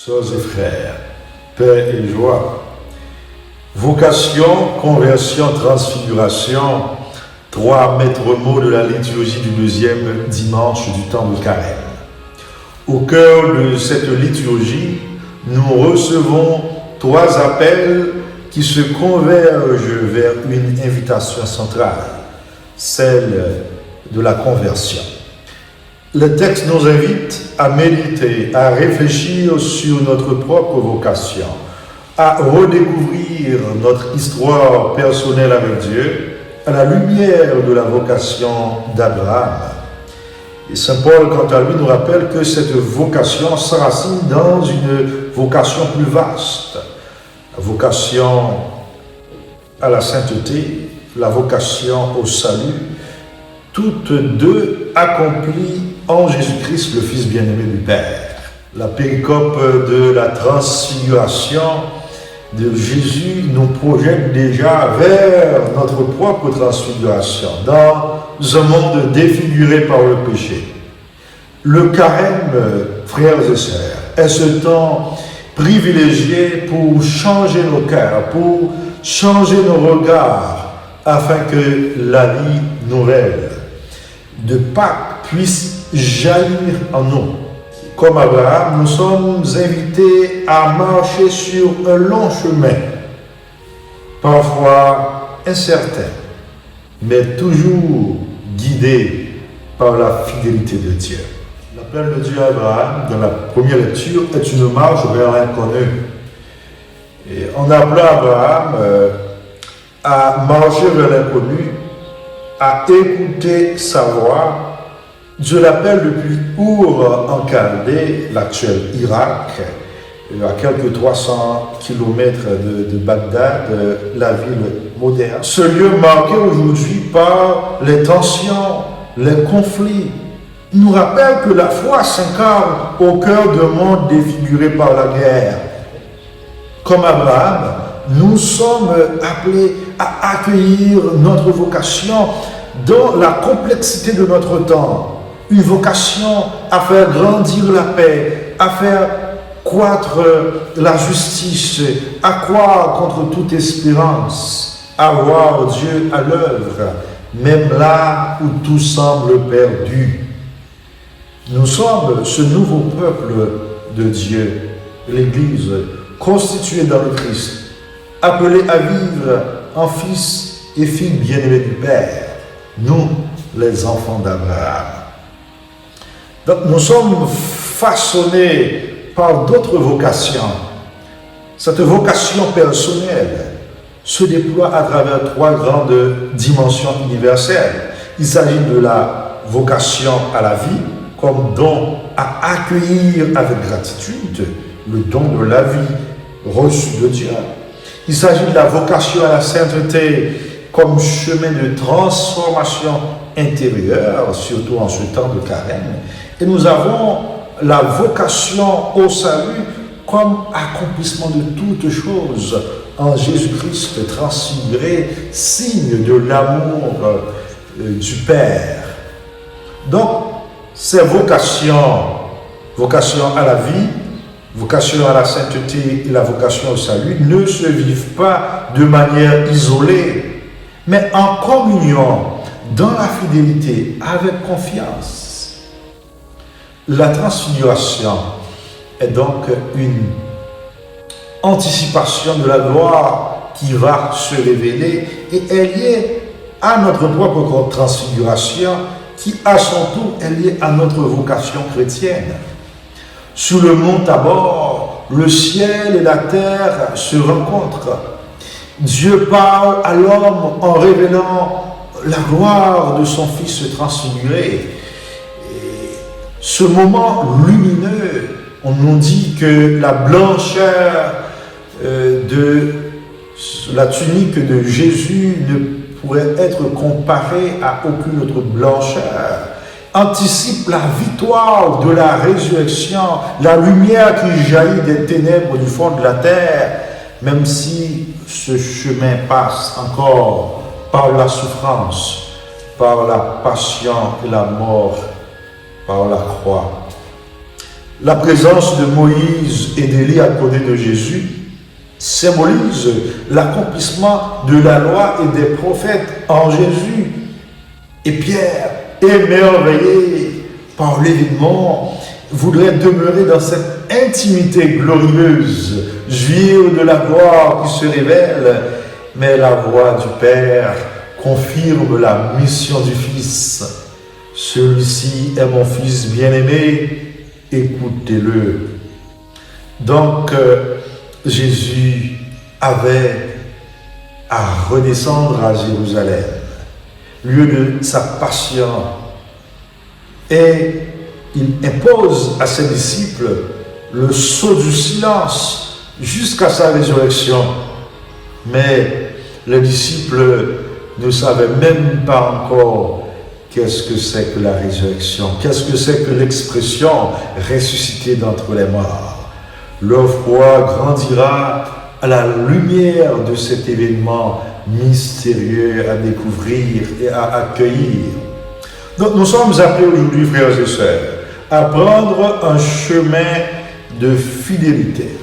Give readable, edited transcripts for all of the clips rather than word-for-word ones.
Sœurs et frères, paix et joie. Vocation, conversion, transfiguration, trois maîtres mots de la liturgie du deuxième dimanche du temps de Carême. Au cœur de cette liturgie, nous recevons trois appels qui se convergent vers une invitation centrale, celle de la conversion. Le texte nous invite à méditer, à réfléchir sur notre propre vocation, à redécouvrir notre histoire personnelle avec Dieu à la lumière de la vocation d'Abraham. Et Saint Paul, quant à lui, nous rappelle que cette vocation s'enracine dans une vocation plus vaste, la vocation à la sainteté, la vocation au salut, toutes deux accomplies en Jésus-Christ, le Fils bien-aimé du Père. La péricope de la transfiguration de Jésus nous projette déjà vers notre propre transfiguration, dans un monde défiguré par le péché. Le carême, frères et sœurs, est ce temps privilégié pour changer nos cœurs, pour changer nos regards, afin que la vie nouvelle de Pâques puisse jaillir en nous. Comme Abraham, nous sommes invités à marcher sur un long chemin, parfois incertain, mais toujours guidé par la fidélité de Dieu. L'appel de Dieu à Abraham, dans la première lecture, est une marche vers l'inconnu. Et en appelant Abraham à marcher vers l'inconnu, à écouter sa voix, Dieu l'appelle depuis Our en Chaldée, l'actuel Irak, à quelques 300 km de Bagdad, la ville moderne. Ce lieu marqué aujourd'hui par les tensions, les conflits, nous rappelle que la foi s'incarne au cœur d'un monde défiguré par la guerre. Comme Abraham, nous sommes appelés à accueillir notre vocation dans la complexité de notre temps. Une vocation à faire grandir la paix, à faire croître la justice, à croire contre toute espérance, à voir Dieu à l'œuvre, même là où tout semble perdu. Nous sommes ce nouveau peuple de Dieu, l'Église, constituée dans le Christ, appelée à vivre en fils et filles bien-aimés du Père, nous, les enfants d'Abraham. Donc, nous sommes façonnés par d'autres vocations. Cette vocation personnelle se déploie à travers trois grandes dimensions universelles. Il s'agit de la vocation à la vie, comme don à accueillir avec gratitude le don de la vie reçu de Dieu. Il s'agit de la vocation à la sainteté comme chemin de transformation intérieure, surtout en ce temps de carême. Et nous avons la vocation au salut comme accomplissement de toutes choses en Jésus-Christ transfiguré, signe de l'amour du Père. Donc, ces vocations à la vie, vocation à la sainteté et la vocation au salut ne se vivent pas de manière isolée, mais en communion, dans la fidélité, avec confiance. La transfiguration est donc une anticipation de la gloire qui va se révéler et est liée à notre propre transfiguration qui, à son tour, est liée à notre vocation chrétienne. Sur le mont Tabor, le ciel et la terre se rencontrent. Dieu parle à l'homme en révélant la gloire de son Fils transfiguré. Ce moment lumineux, on nous dit que la blancheur de la tunique de Jésus ne pourrait être comparée à aucune autre blancheur, anticipe la victoire de la résurrection, la lumière qui jaillit des ténèbres du fond de la terre, même si ce chemin passe encore par la souffrance, par la passion et la mort, par la croix. La présence de Moïse et d'Élie à côté de Jésus symbolise l'accomplissement de la loi et des prophètes en Jésus. Et Pierre, émerveillé par l'événement, voudrait demeurer dans cette intimité glorieuse, jouir de la gloire qui se révèle, mais la voix du Père confirme la mission du Fils. Celui-ci est mon Fils bien-aimé, écoutez-le. Donc, Jésus avait à redescendre à Jérusalem, lieu de sa passion, et il impose à ses disciples le sceau du silence jusqu'à sa résurrection. Mais les disciples ne savaient même pas encore qu'est-ce que c'est que la résurrection, qu'est-ce que c'est que l'expression ressuscité d'entre les morts. Leur foi grandira à la lumière de cet événement mystérieux à découvrir et à accueillir. Donc nous sommes appelés aujourd'hui, frères et sœurs, à prendre un chemin de fidélité.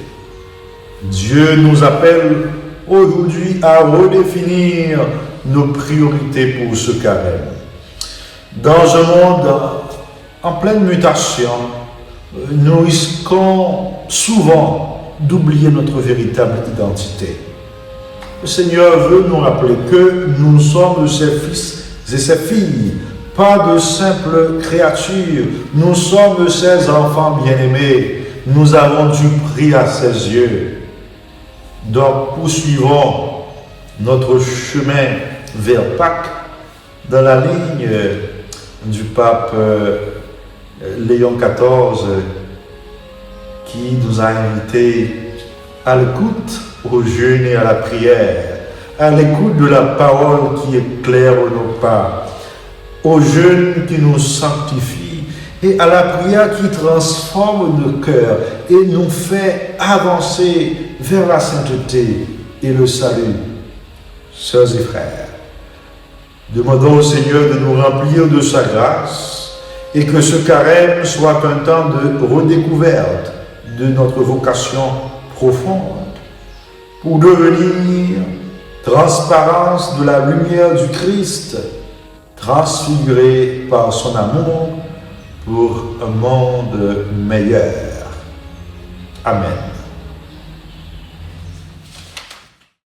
Dieu nous appelle aujourd'hui à redéfinir nos priorités pour ce carême. Dans un monde en pleine mutation, nous risquons souvent d'oublier notre véritable identité. Le Seigneur veut nous rappeler que nous sommes ses fils et ses filles, pas de simples créatures. Nous sommes ses enfants bien-aimés. Nous avons du prix à ses yeux. Donc, poursuivons notre chemin vers Pâques dans la ligne du pape Léon XIV qui nous a invités à l'écoute, au jeûne et à la prière, à l'écoute de la parole qui éclaire nos pas, au jeûne qui nous sanctifie et à la prière qui transforme nos cœurs et nous fait avancer vers la sainteté et le salut. Sœurs et frères, demandons au Seigneur de nous remplir de sa grâce et que ce carême soit un temps de redécouverte de notre vocation profonde pour devenir transparence de la lumière du Christ, transfiguré par son amour pour un monde meilleur. Amen.